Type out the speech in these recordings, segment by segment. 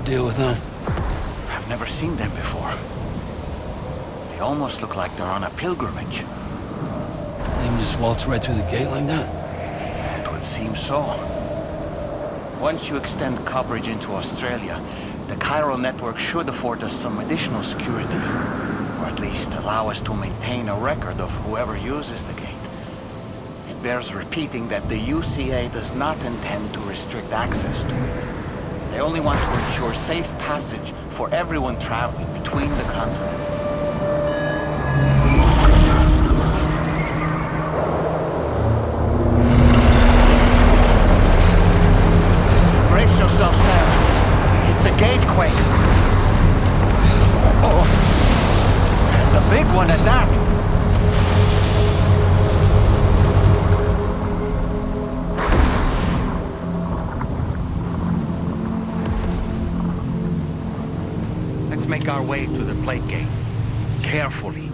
Deal with them. I've never seen them before. They almost look like they're on a pilgrimage. They can just waltz right through the gate like that? It would seem so. Once you extend coverage into Australia, the chiral network should afford us some additional security. Or at least allow us to maintain a record of whoever uses the gate. It bears repeating that the UCA does not intend to restrict access to it. They only want to ensure safe passage for everyone traveling between the continents. Brace yourself, Sam. It's a gatequake. Oh, and a big one at that. Make our way to the plate gate. Carefully.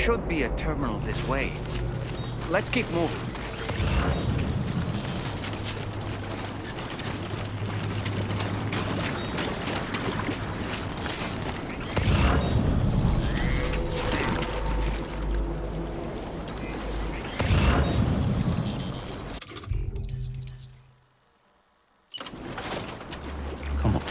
should be a terminal this way. Let's keep moving. Come on.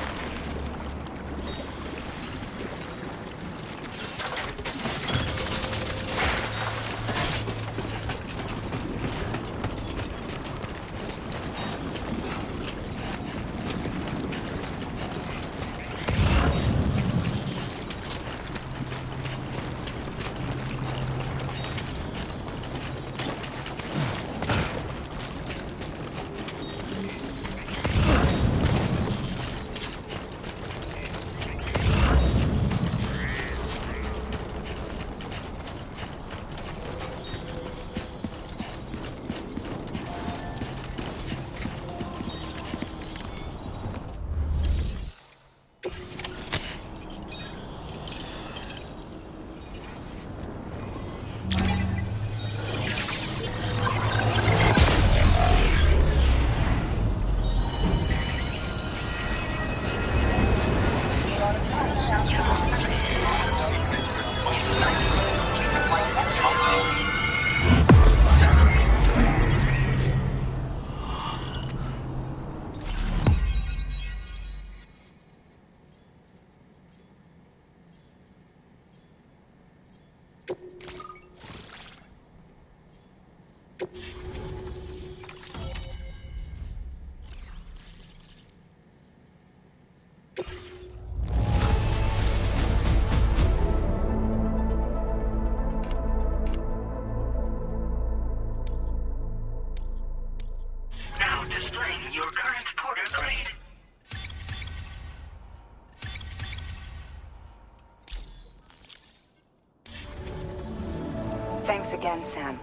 Thanks again, Sam.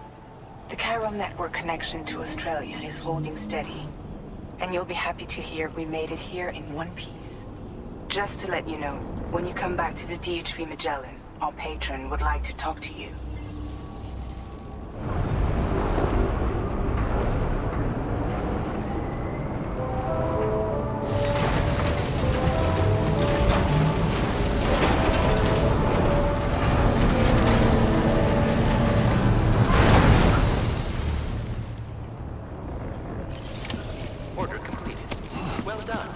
The chiral network connection to Australia is holding steady. And you'll be happy to hear we made it here in one piece. Just to let you know, when you come back to the DHV Magellan, our patron would like to talk to you. Order completed. Well done.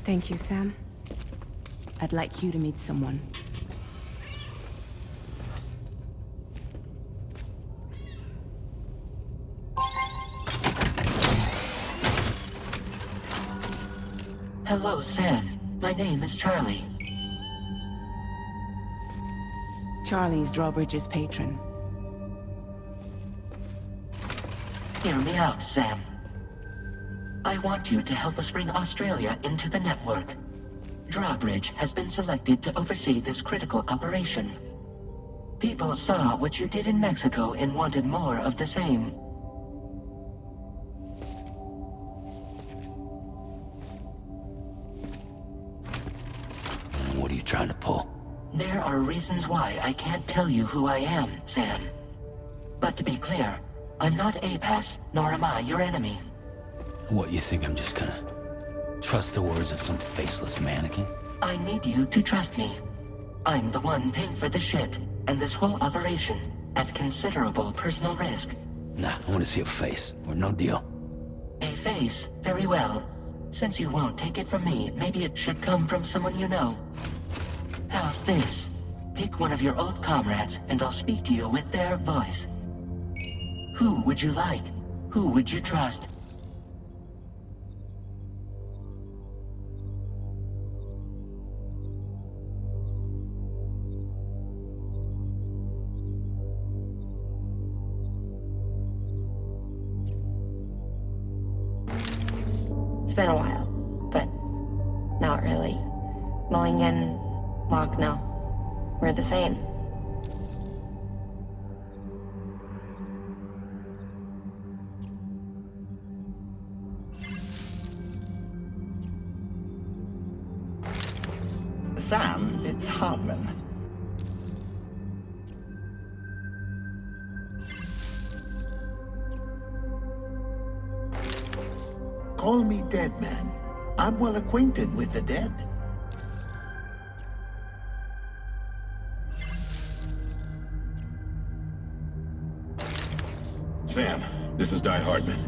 Thank you, Sam. I'd like you to meet someone. Hello, Sam. My name is Charlie. Charlie's Drawbridge's patron. Hear me out, Sam. I want you to help us bring Australia into the network. Drawbridge has been selected to oversee this critical operation. People saw what you did in Mexico and wanted more of the same. What are you trying to pull? There are reasons why I can't tell you who I am, Sam. But to be clear, I'm not APAS, nor am I your enemy. What, you think I'm just gonna trust the words of some faceless mannequin? I need you to trust me. I'm the one paying for the ship and this whole operation at considerable personal risk. Nah, I want to see a face, or no deal. A face? Very well. Since you won't take it from me, maybe it should come from someone you know. How's this? Pick one of your old comrades, and I'll speak to you with their voice. Who would you like? Who would you trust? It's been a while, but not really. Mulligan, Lochno, we're the same. Sam, it's Hartman. Call me dead man. I'm well acquainted with the dead. Sam, this is Die Hardman.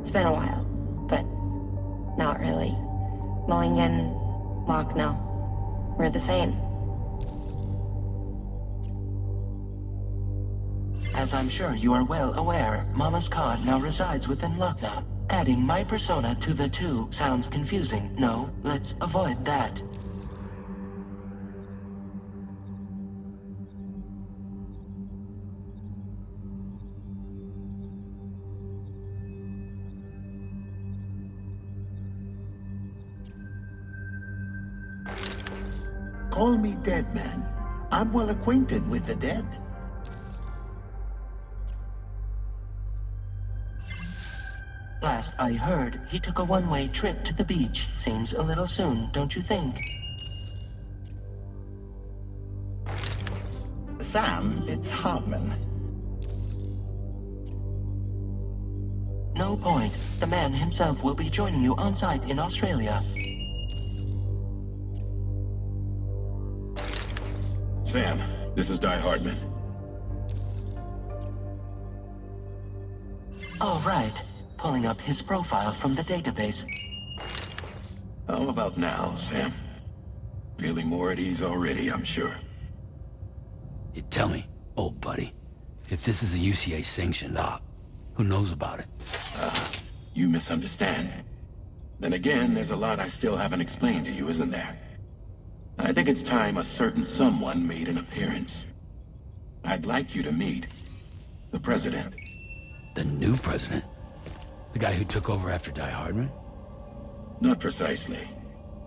It's been a while, but not really. Mulligan, Locke, no. We're the same. As I'm sure you are well aware, Mama's card now resides within Lochna. Adding my persona to the two sounds confusing. No, let's avoid that. Call me dead man. I'm well acquainted with the dead. Last I heard, he took a one-way trip to the beach. Seems a little soon, don't you think? Sam, it's Hartman. No point. The man himself will be joining you on site in Australia. Sam, this is Die Hardman. All right. Pulling up his profile from the database. How about now, Sam? Feeling more at ease already, I'm sure. You tell me, old buddy, if this is a UCA sanctioned op, who knows about it? You misunderstand. Then again, there's a lot I still haven't explained to you, isn't there? I think it's time a certain someone made an appearance. I'd like you to meet the President. The new president? The guy who took over after Die Hardman? Not precisely.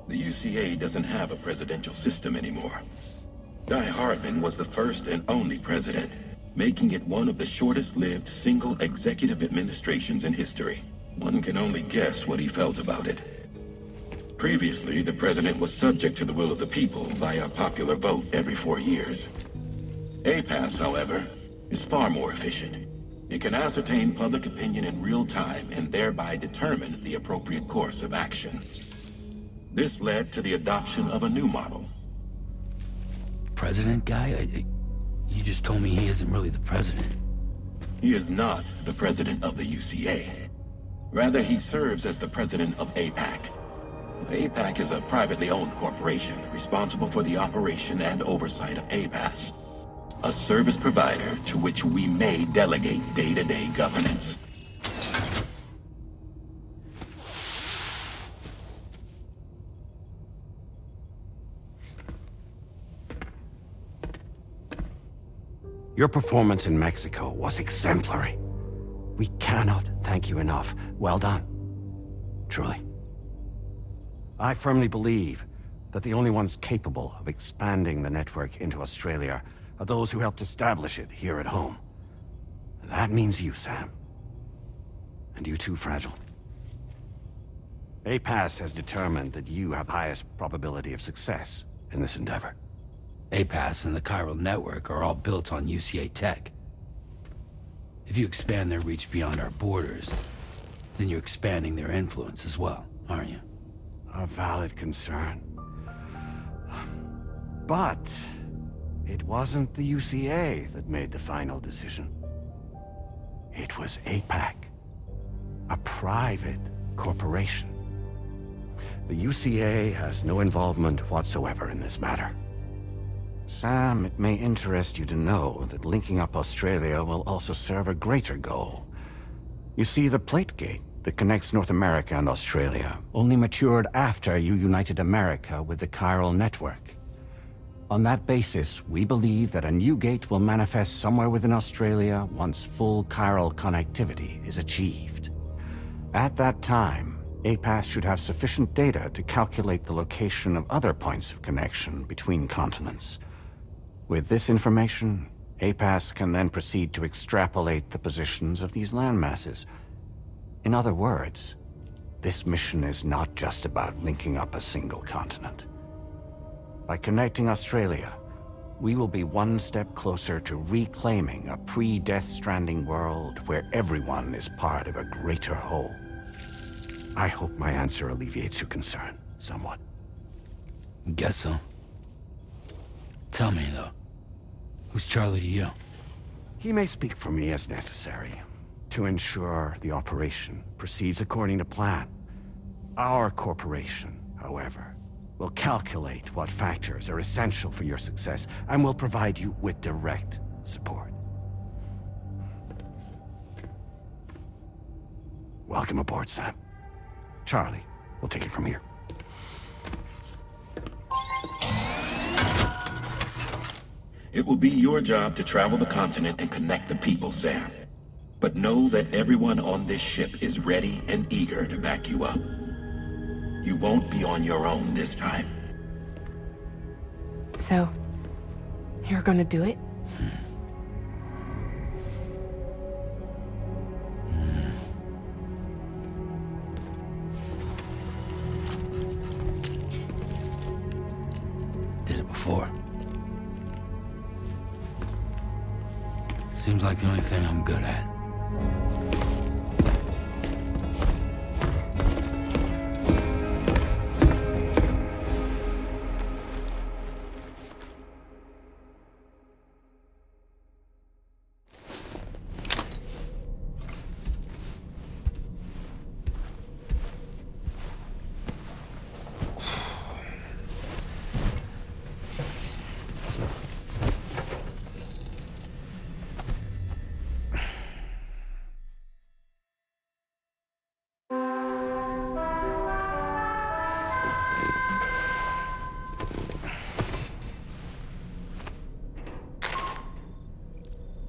The UCA doesn't have a presidential system anymore. Die Hardman was the first and only president, making it one of the shortest-lived single executive administrations in history. One can only guess what he felt about it. Previously, the president was subject to the will of the people via popular vote every 4 years. APAS, however, is far more efficient. It can ascertain public opinion in real time and thereby determine the appropriate course of action. This led to the adoption of a new model. President guy? You just told me he isn't really the president. He is not the president of the UCA. Rather, he serves as the president of APAC. APAC is a privately owned corporation responsible for the operation and oversight of APAS, a service provider to which we may delegate day-to-day governance. Your performance in Mexico was exemplary. We cannot thank you enough. Well done. Truly. I firmly believe that the only ones capable of expanding the network into Australia are those who helped establish it here at home. That means you, Sam. And you too, Fragile. APAS has determined that you have the highest probability of success in this endeavor. APAS and the chiral network are all built on UCA tech. If you expand their reach beyond our borders, then you're expanding their influence as well, aren't you? A valid concern. But it wasn't the UCA that made the final decision. It was APAC, a private corporation. The UCA has no involvement whatsoever in this matter. Sam, it may interest you to know that linking up Australia will also serve a greater goal. You see, the plate gate that connects North America and Australia only matured after you united America with the chiral network. On that basis, we believe that a new gate will manifest somewhere within Australia once full chiral connectivity is achieved. At that time, APAS should have sufficient data to calculate the location of other points of connection between continents. With this information, APAS can then proceed to extrapolate the positions of these landmasses. In other words, this mission is not just about linking up a single continent. By connecting Australia, we will be one step closer to reclaiming a pre-Death Stranding world where everyone is part of a greater whole. I hope my answer alleviates your concern somewhat. Guess so. Tell me, though, who's Charlie to you? He may speak for me as necessary, to ensure the operation proceeds according to plan. Our corporation, however, will calculate what factors are essential for your success, and will provide you with direct support. Welcome aboard, Sam. Charlie, we'll take it from here. It will be your job to travel the continent and connect the people, Sam. But know that everyone on this ship is ready and eager to back you up. You won't be on your own this time. So, you're gonna do it? Did it before. Seems like the only thing I'm good at.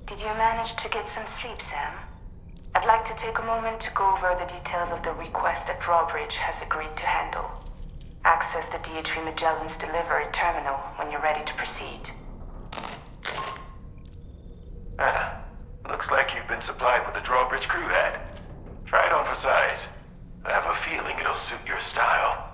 Did you manage to get some sleep, Sam? I'd like to take a moment to go over the details of the request that Drawbridge has agreed to handle. Access the DHV Magellan's delivery terminal when you're ready to proceed. Looks like you've been supplied with the Drawbridge crew hat. Try it on for size. I have a feeling it'll suit your style.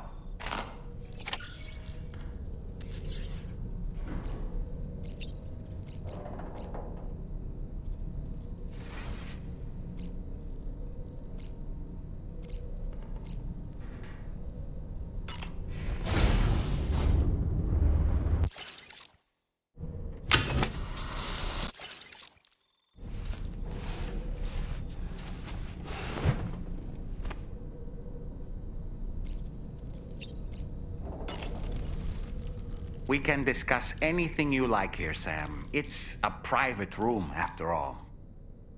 We can discuss anything you like here, Sam. It's a private room, after all.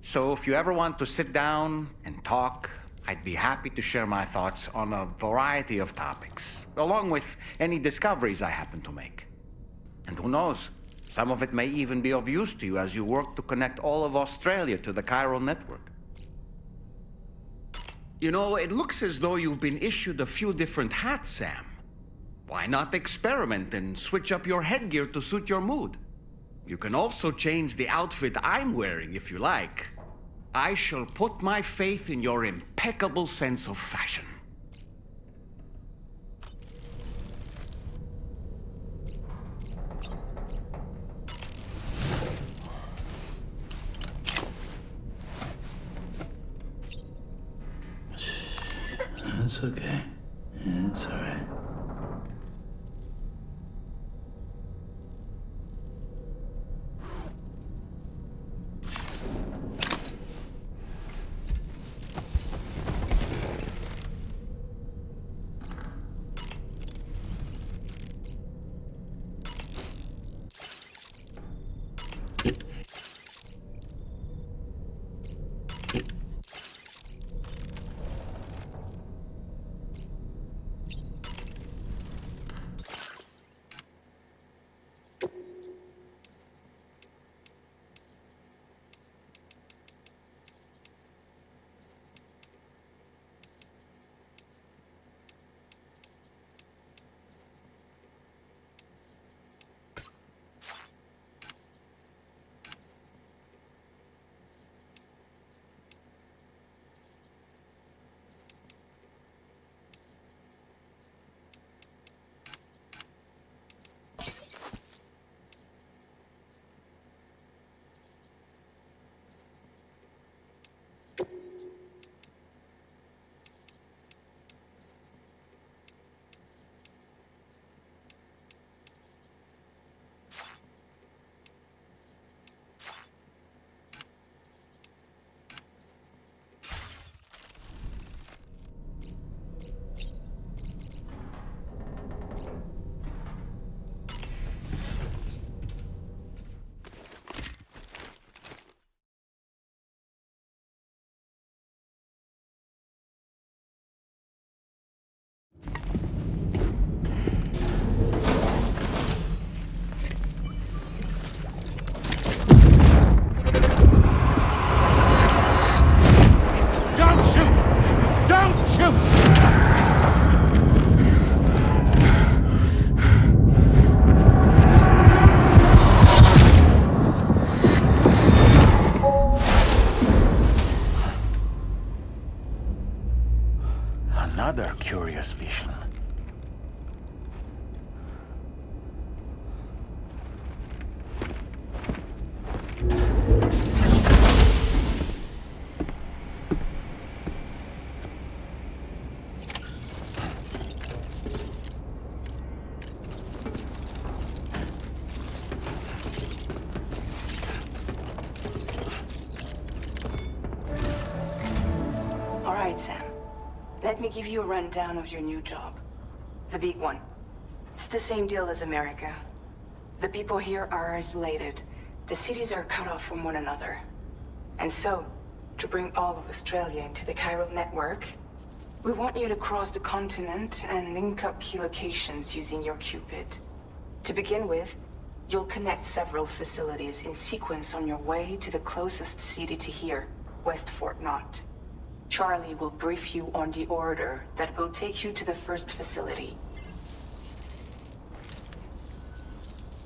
So if you ever want to sit down and talk, I'd be happy to share my thoughts on a variety of topics, along with any discoveries I happen to make. And who knows, some of it may even be of use to you as you work to connect all of Australia to the chiral network. You know, it looks as though you've been issued a few different hats, Sam. Why not experiment and switch up your headgear to suit your mood? You can also change the outfit I'm wearing if you like. I shall put my faith in your impeccable sense of fashion. It's okay. It's all right. location. All right, Sam. Let me give you a rundown of your new job. The big one. It's the same deal as America. The people here are isolated. The cities are cut off from one another. And so, to bring all of Australia into the chiral network, we want you to cross the continent and link up key locations using your Cupid. To begin with, you'll connect several facilities in sequence on your way to the closest city to here, West Fort Knott. Charlie will brief you on the order that will take you to the first facility.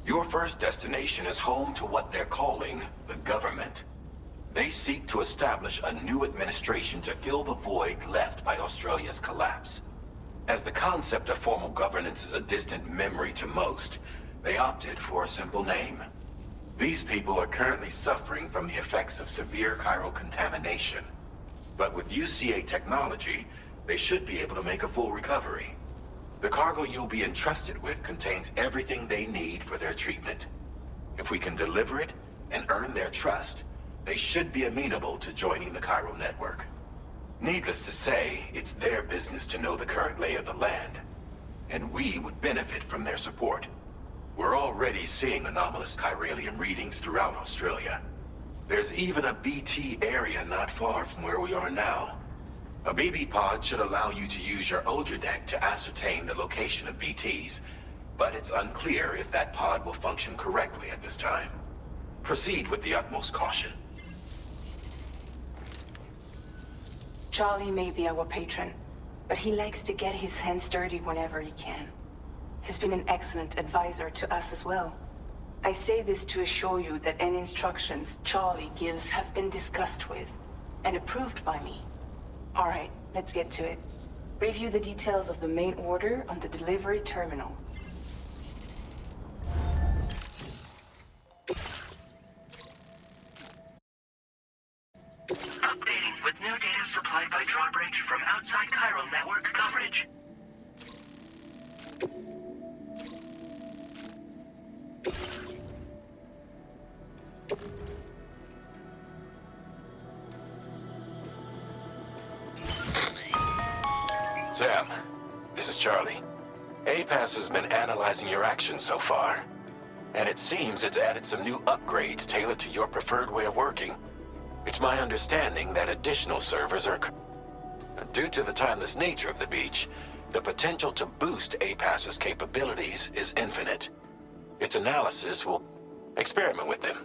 Your first destination is home to what they're calling the government. They seek to establish a new administration to fill the void left by Australia's collapse. As the concept of formal governance is a distant memory to most, they opted for a simple name. These people are currently suffering from the effects of severe chiral contamination. But with UCA technology, they should be able to make a full recovery. The cargo you'll be entrusted with contains everything they need for their treatment. If we can deliver it and earn their trust, they should be amenable to joining the chiral network. Needless to say, it's their business to know the current lay of the land, and we would benefit from their support. We're already seeing anomalous chiralian readings throughout Australia. There's even a BT area not far from where we are now. A BB pod should allow you to use your Ultra deck to ascertain the location of BTs, but it's unclear if that pod will function correctly at this time. Proceed with the utmost caution. Charlie may be our patron, but he likes to get his hands dirty whenever he can. He's been an excellent advisor to us as well. I say this to assure you that any instructions Charlie gives have been discussed with and approved by me. All right, let's get to it. Review the details of the main order on the delivery terminal. Updating with new data supplied by Drawbridge from outside chiral network coverage. Sam, this is Charlie. APAS has been analyzing your actions so far, and it seems it's added some new upgrades tailored to your preferred way of working. It's my understanding that additional servers are... Due to the timeless nature of the beach, the potential to boost APAS's capabilities is infinite. Its analysis will experiment with them.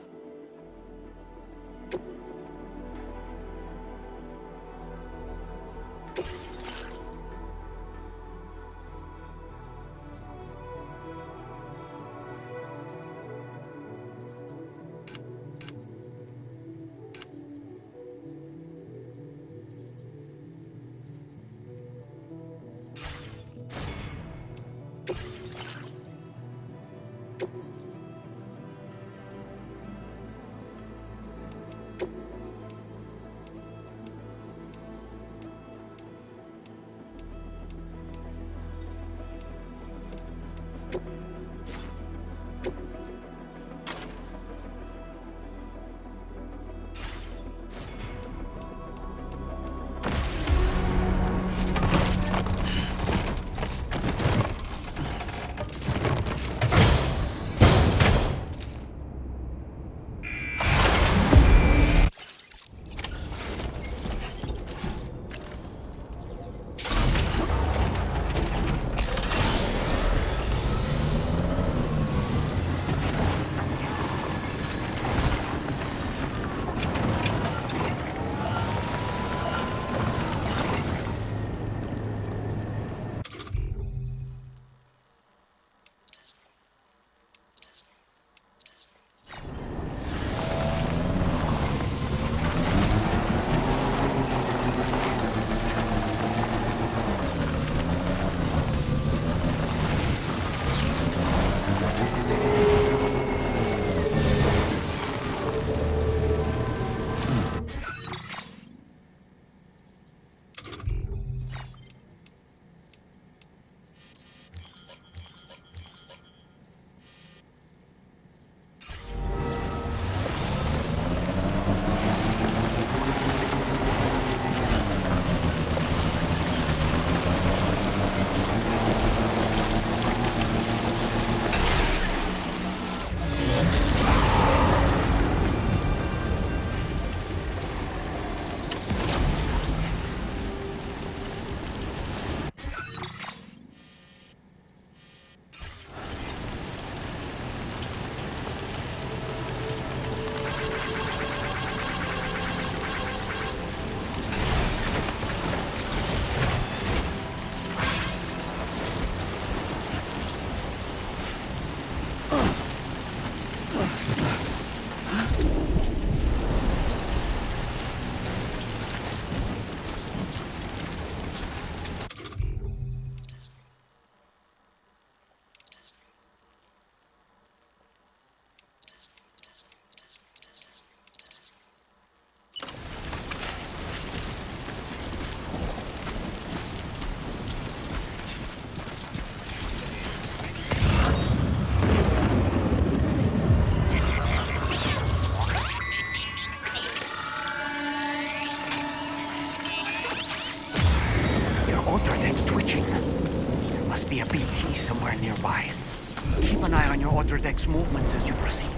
must be a BT somewhere nearby. Keep an eye on your other deck's movements as you proceed.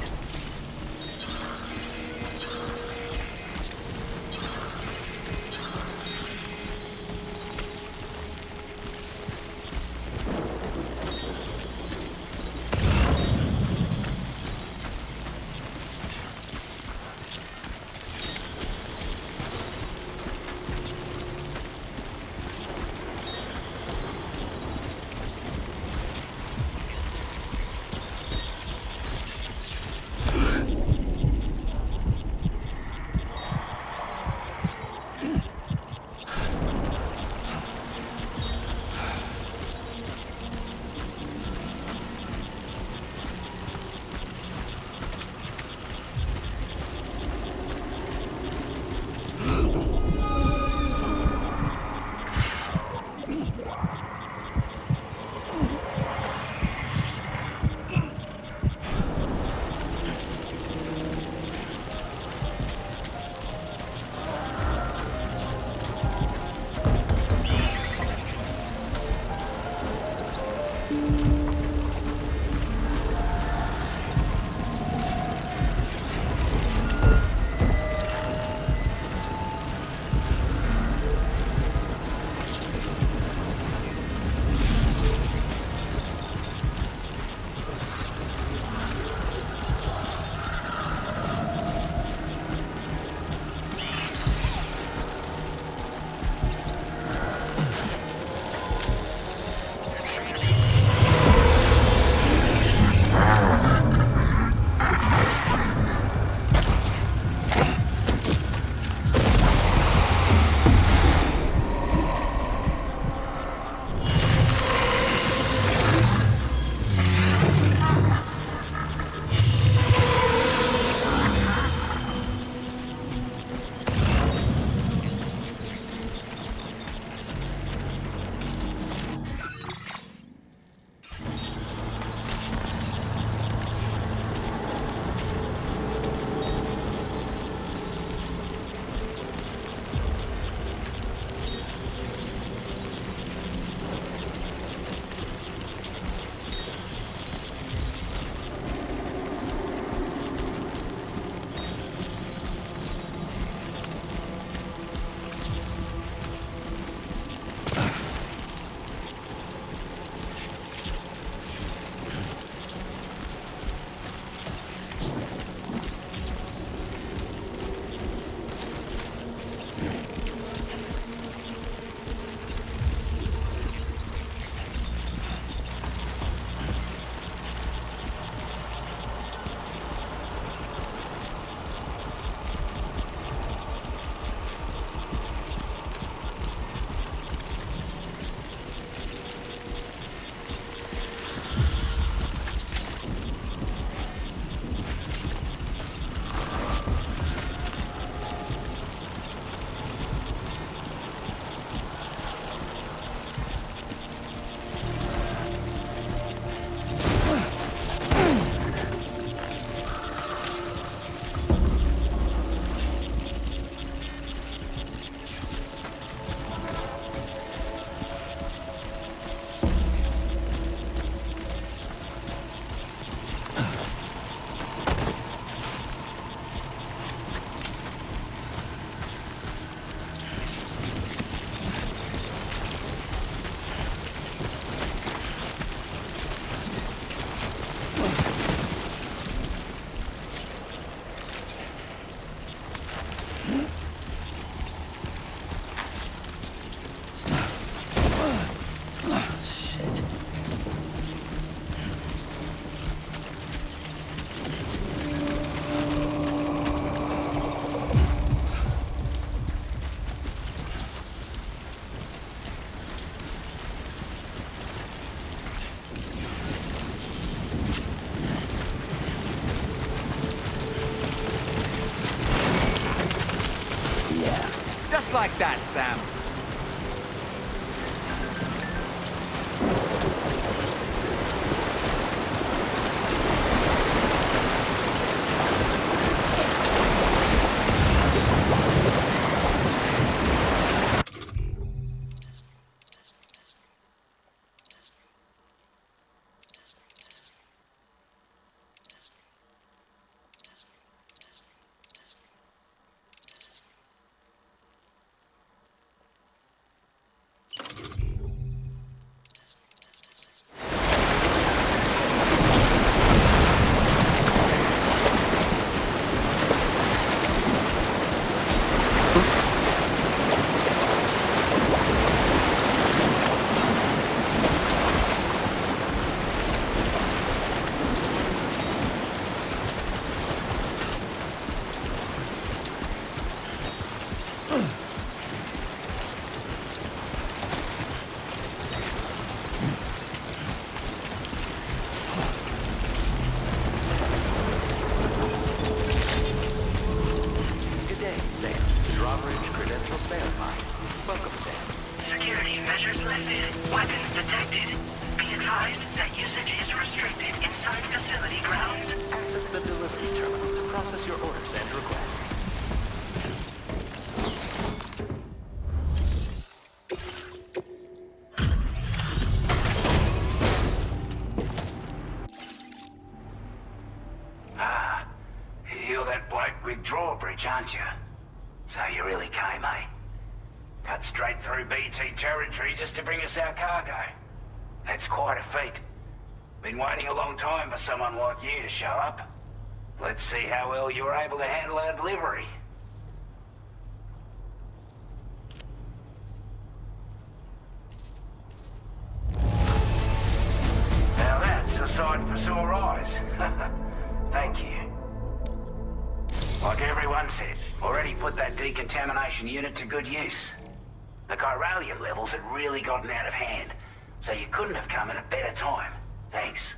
Just like that, Sam. facility grounds. Access the delivery terminal to process your orders and requests. You're that bloke with drawbridge, aren't you? So you really came, eh? Cut straight through BT territory just to bring us our cargo. That's quite a feat. Been waiting a long time for someone like you to show up. Let's see how well you were able to handle our delivery. Now that's a sight for sore eyes. Thank you. Like everyone said, already put that decontamination unit to good use. The chiralium levels had really gotten out of hand, so you couldn't have come at a better time. Thanks.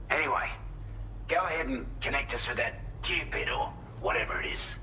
Anyway, go ahead and connect us with that Cupid or whatever it is.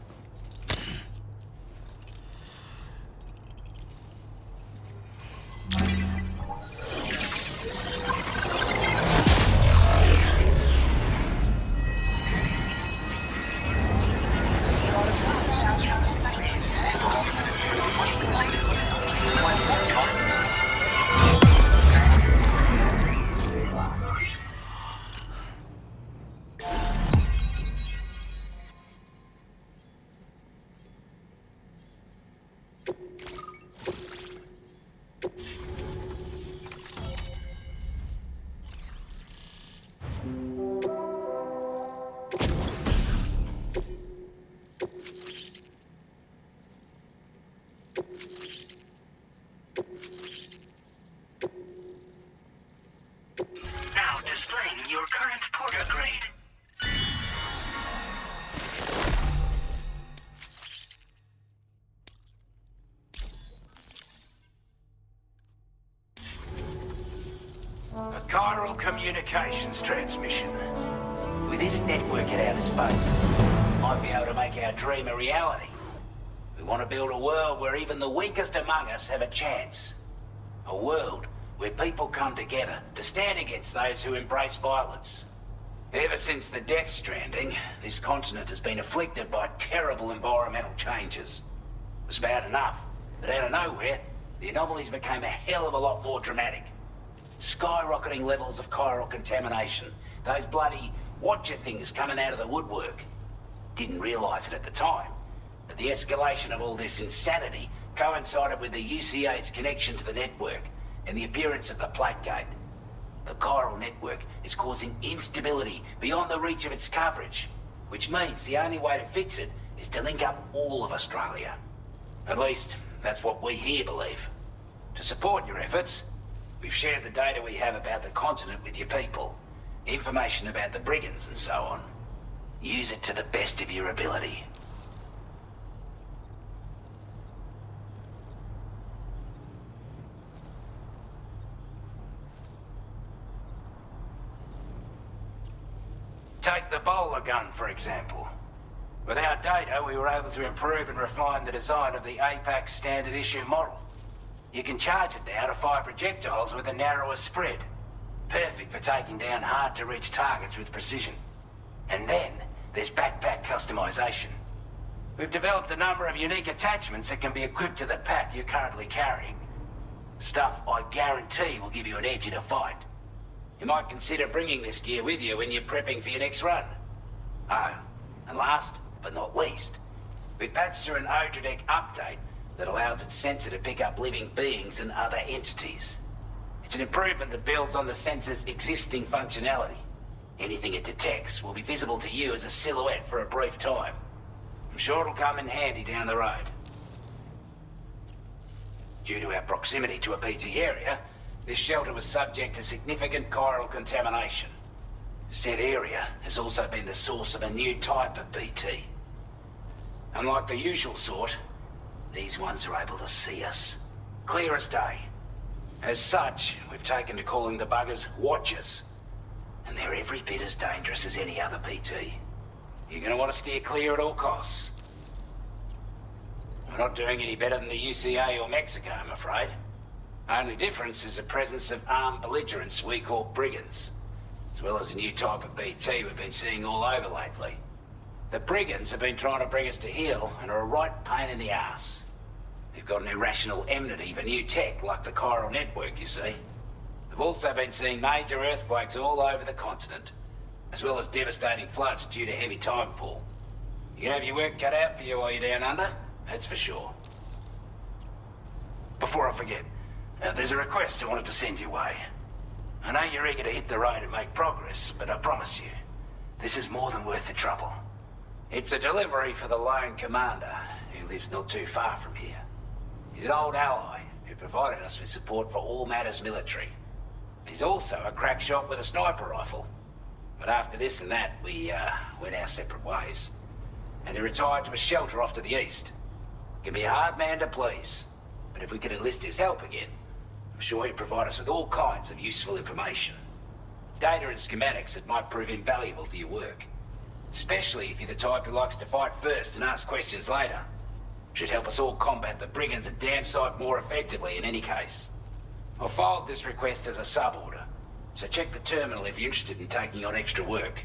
Now displaying your current porter grade. A chiral communications transmission. With this network at our disposal, we might be able to make our dream a reality. We want to build a world where even the weakest among us have a chance. A world where people come together to stand against those who embrace violence. Ever since the Death Stranding, this continent has been afflicted by terrible environmental changes. It was bad enough, but out of nowhere, the anomalies became a hell of a lot more dramatic. Skyrocketing levels of chiral contamination, those bloody watcher things coming out of the woodwork. Didn't realize it at the time, but the escalation of all this insanity coincided with the UCA's connection to the network and the appearance of the Plate Gate. The chiral network is causing instability beyond the reach of its coverage, which means the only way to fix it is to link up all of Australia. At least, that's what we here believe. To support your efforts, we've shared the data we have about the continent with your people, information about the brigands and so on. Use it to the best of your ability. Take the bowler gun, for example. With our data, we were able to improve and refine the design of the APAC standard issue model. You can charge it now to fire projectiles with a narrower spread. Perfect for taking down hard-to-reach targets with precision. And then, there's backpack customization. We've developed a number of unique attachments that can be equipped to the pack you're currently carrying. Stuff I guarantee will give you an edge in a fight. You might consider bringing this gear with you when you're prepping for your next run. Oh, and last but not least, we've patched through an Odradek update that allows its sensor to pick up living beings and other entities. It's an improvement that builds on the sensor's existing functionality. Anything it detects will be visible to you as a silhouette for a brief time. I'm sure it'll come in handy down the road. Due to our proximity to a BT area, this shelter was subject to significant chiral contamination. Said area has also been the source of a new type of BT. Unlike the usual sort, these ones are able to see us. Clear as day. As such, we've taken to calling the buggers Watchers. And they're every bit as dangerous as any other BT. You're gonna want to steer clear at all costs. We're not doing any better than the UCA or Mexico, I'm afraid. Only difference is the presence of armed belligerents we call brigands. as well as a new type of BT we've been seeing all over lately. The brigands have been trying to bring us to heel and are a right pain in the ass. They've got an irrational enmity for new tech like the chiral network, you see. They've also been seeing major earthquakes all over the continent, as well as devastating floods due to heavy timefall. You can have your work cut out for you while you're down under, that's for sure. Before I forget, there's a request I wanted to send your way. I know you're eager to hit the road and make progress, but I promise you, this is more than worth the trouble. It's a delivery for the lone commander, who lives not too far from here. He's an old ally who provided us with support for all matters military. He's also a crack shot with a sniper rifle. But after this and that, we went our separate ways. And he retired to a shelter off to the east. He can be a hard man to please, but if we could enlist his help again, I'm sure he'd provide us with all kinds of useful information. Data and schematics that might prove invaluable for your work. Especially if you're the type who likes to fight first and ask questions later. Should help us all combat the brigands a damn sight more effectively in any case. I'll filed this request as a sub-order, so check the terminal if you're interested in taking on extra work.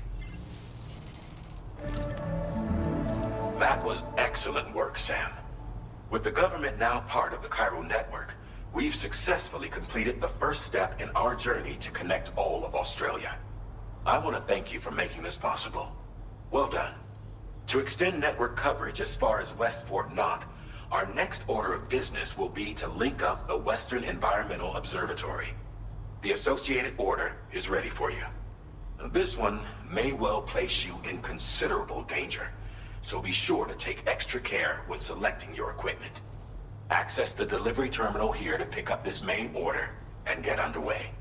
That was excellent work, Sam. With the government now part of the chiral network, we've successfully completed the first step in our journey to connect all of Australia. I want to thank you for making this possible. Well done. To extend network coverage as far as West Fort Knox, our next order of business will be to link up the Western Environmental Observatory. The associated order is ready for you. This one may well place you in considerable danger, so be sure to take extra care when selecting your equipment. Access the delivery terminal here to pick up this main order and get underway.